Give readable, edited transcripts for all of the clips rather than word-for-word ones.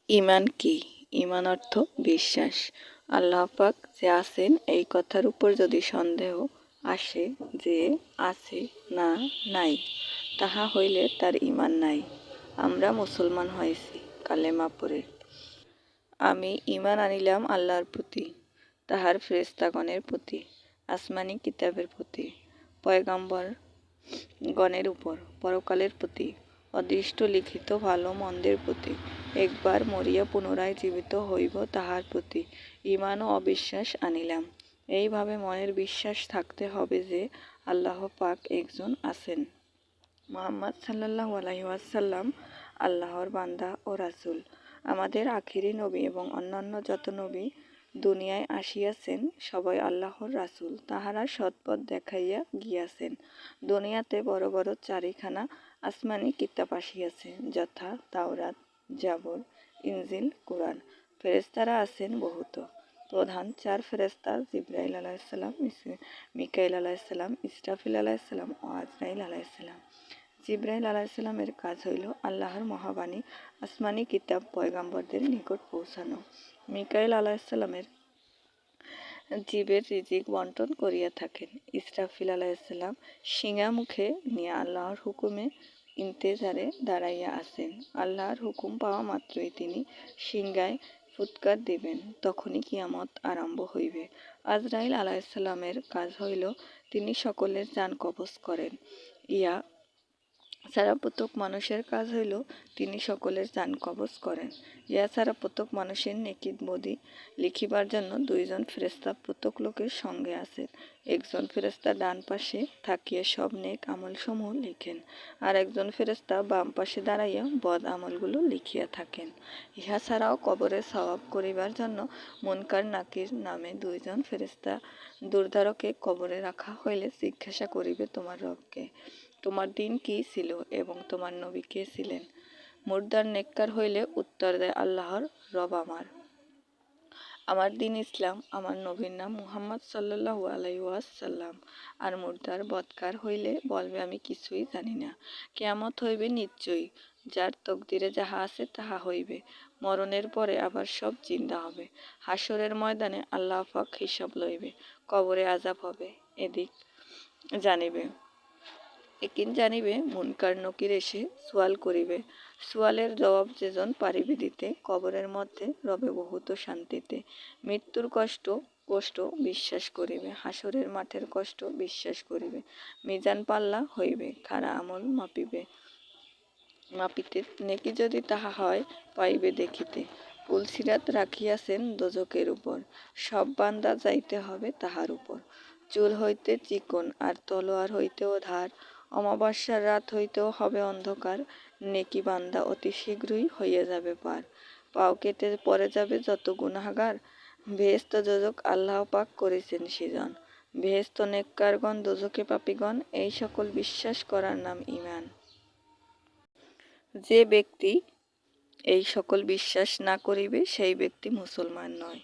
ঈমান কি? ঈমান অর্থ বিশ্বাস। আল্লাহ পাক যে আছেন এই কথার উপর যদি সন্দেহ আসে যে আছে না নাই, তাহা হইলে তার ঈমান নাই। আমরা মুসলমান হয়েছি কালেমা পড়ে। আমি ঈমান আনিলাম আল্লাহর প্রতি, তাহার ফেরেশতাগণের প্রতি, আসমানী কিতাবের প্রতি, পয়গাম্বর গণের উপর, পরকালের প্রতি, অদৃষ্ট লিখিত ভালো মন্দের প্রতি, একবার মরিয়া পুনরায় জীবিত হইব তাহার প্রতি ঈমান ও অবিশ্বাস আনিলাম। এইভাবে মনের বিশ্বাস থাকতে হবে যে আল্লাহ পাক একজন আছেন। মুহাম্মদ সাল্লাল্লাহু আলাইহি ওয়াসাল্লাম আল্লাহর বান্দা ও রাসূল, আমাদের আখিরি নবী এবং অন্যান্য যত নবী দুনিয়ায় আসিয়াছেন সবাই আল্লাহর রাসূল। তাহারা সৎপথ দেখাইয়া গিয়াছেন। দুনিয়াতে বড় বড় চারিখানা আসমানী কিতাব আসিয়াছে, যথা তাওরাত, জাবর, ইনজিল, কুরআন। ফেরেশতারা আছেন বহুত। প্রধান চার ফেরেশতা জিবরাইল আলাইহিসসালাম, মিকাইল আলাইহিসসালাম, ইসরাফিল আলাইহিসসালাম ও আজরাইল আলাইহিসসালাম। জিবরাইল আলাইহিসসালামের কাজ হইল আল্লাহর মহাবাণী আসমানী কিতাব পয়গাম্বরদের নিকট পৌঁছানো। মিকাইল আলাইহিসসালামের জীবের রিজিক বন্টন করিয়া থাকেন। ইসরাফিল আলাইহিসসালাম শিঙা মুখে নিয়ে আল্লাহর হুকুমে ইন্তেজারে দাঁড়াইয়া আছেন। আল্লাহর হুকুম পাওয়া মাত্রই তিনি শিঙায় ফুৎকার দিবেন, তখনই কিয়ামত আরম্ভ হইবে। আজরাইল আলাইহিসসালামের কাজ হইল তিনি সকলের জান কবজ করেন। ইয়া ছাড়া প্রত্যেক মানুষের কাজ হইল তিনি সকলের জান কবজ করেন। ইয়া ছাড়া প্রত্যেক মানুষের নেকি বদি লিখিবার জন্য দুইজন ফেরেশতা প্রত্যেক লোকের সঙ্গে আছেন। একজন ফেরেশতা ডান পাশে থাকিয়া সব নেক আমলসমূহ লিখেন, আর একজন ফেরেশতা বাম পাশে দাঁড়াইয়া বদ আমলগুলো লিখিয়া থাকেন। ইহা ছাড়াও কবরে সওয়াব করিবার জন্য মুনকার নাকির নামে দুইজন ফেরেশতা দুর্ধারকে কবরে রাখা হইলে জিজ্ঞাসা করিবে তোমার রবকে, তোমার দিন কি ছিল এবং তোমার নবী কে ছিলেন? মুর্দার নেককার হইলে উত্তর দেয় আল্লাহর রব আমার দিন ইসলাম, আমার নবীর নাম মুহাম্মদ সাল্লাল্লাহু আলাইহি ওয়াসাল্লাম। আর মুর্দার বদকার হইলে বলবে আমি কিছুই জানি না। কিয়ামত হইবে নিশ্চয়ই, যার তকদিরে যাহা আছে তাহা হইবে। মরণের পরে আবার সব জিন্দা হবে। হাসরের ময়দানে আল্লাহ পাক হিসাব লইবে। কবরে আযাব হবে, এদিক জানিবে একিন জানিবে। মুনকার নকির এসে সুয়াল করিবে। সুয়ালের জবাব যেজন পারিবে দিতে, কবরের মধ্যে রবে বহুত শান্তিতে। মৃত্যুর কষ্ট বিশ্বাস করিবে, হাসরের মাঠের কষ্ট বিশ্বাস করিবে। মিজান পাল্লা হইবে, খারা আমল মাপিতে নেকি যদি তাহা হয় পাইবে দেখিতে। পুলসিরাত রাখিয়াছেন দোজকের উপর, সব বান্দা যাইতে হবে তাহার উপর। চুল হইতে চিকন আর তলোয়ার হইতেও ধার, অমাবস্যার রাত হইতেও হবে অন্ধকার। নেকি বান্দা অতি শীঘ্রই হইয়া যাবে পার। পাও কেটে পড়ে যাবে যত গুনাহগার। বেহেশত দোজক আল্লাহ পাক করেছেন সৃজন। বেহেশত নেককারগণ, দোজকে পাপীগণ। এই সকল বিশ্বাস করার নাম ঈমান। যে ব্যক্তি এই সকল বিশ্বাস না করিবে সেই ব্যক্তি মুসলমান নয়।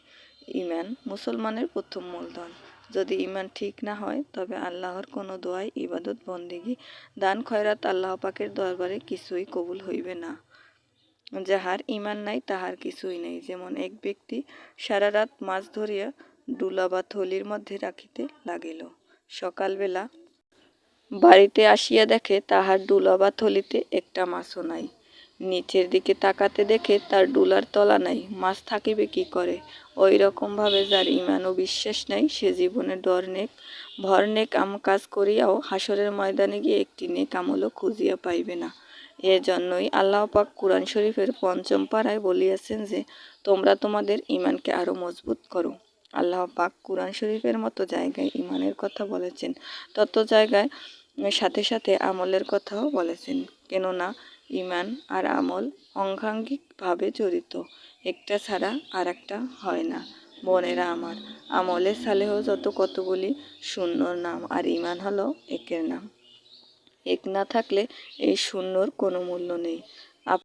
ঈমান মুসলমানের প্রথম মূলধন। যদি ঈমান ঠিক না হয় তবে আল্লাহর কোনো দোয়াই, ইবাদত, বন্দেগী, দান, খয়রাত আল্লাহ পাকের দরবারে কিছুই কবুল হইবে না। যাহার ঈমান নাই তাহার কিছুই নেই। যেমন এক ব্যক্তি সারা রাত মাছ ধরিয়া ডুলা বা থলির মধ্যে রাখিতে লাগিল। সকালবেলা বাড়িতে আসিয়া দেখে তাহার ডুলা বা থলিতে একটা মাছও নাই। নিচের দিকে তাকাতে দেখে তার ডুলার তলা নাই। মাছ থাকিবে কি করে? ওই রকমভাবে যার ঈমান ও বিশ্বাস নাই, সে জীবনে ভর নেক কাজ করিয়াও হাসরের ময়দানে গিয়ে একটি নেক আমলও খুঁজিয়া পাইবে না। এজন্যই আল্লাহ পাক কুরআন শরীফের ৫ম পারায় বলিয়াছেন যে তোমরা তোমাদের ঈমানকে আরো মজবুত করো। আল্লাহ পাক কুরআন শরীফের মতো জায়গায় ঈমানের কথা বলেছেন, তত জায়গায় সাথে সাথে আমলের কথাও বলেছেন। কেননা ঈমান আর আমল অঙ্গাঙ্গিকভাবে জড়িত, একটা ছাড়া আর একটা হয় না। বোনেরা আমার, আমলে সালেহ যত কতগুলি শূন্যর নাম, আর ঈমান হলো একের নাম। এক না থাকলে এই শূন্যর কোনো মূল্য নেই।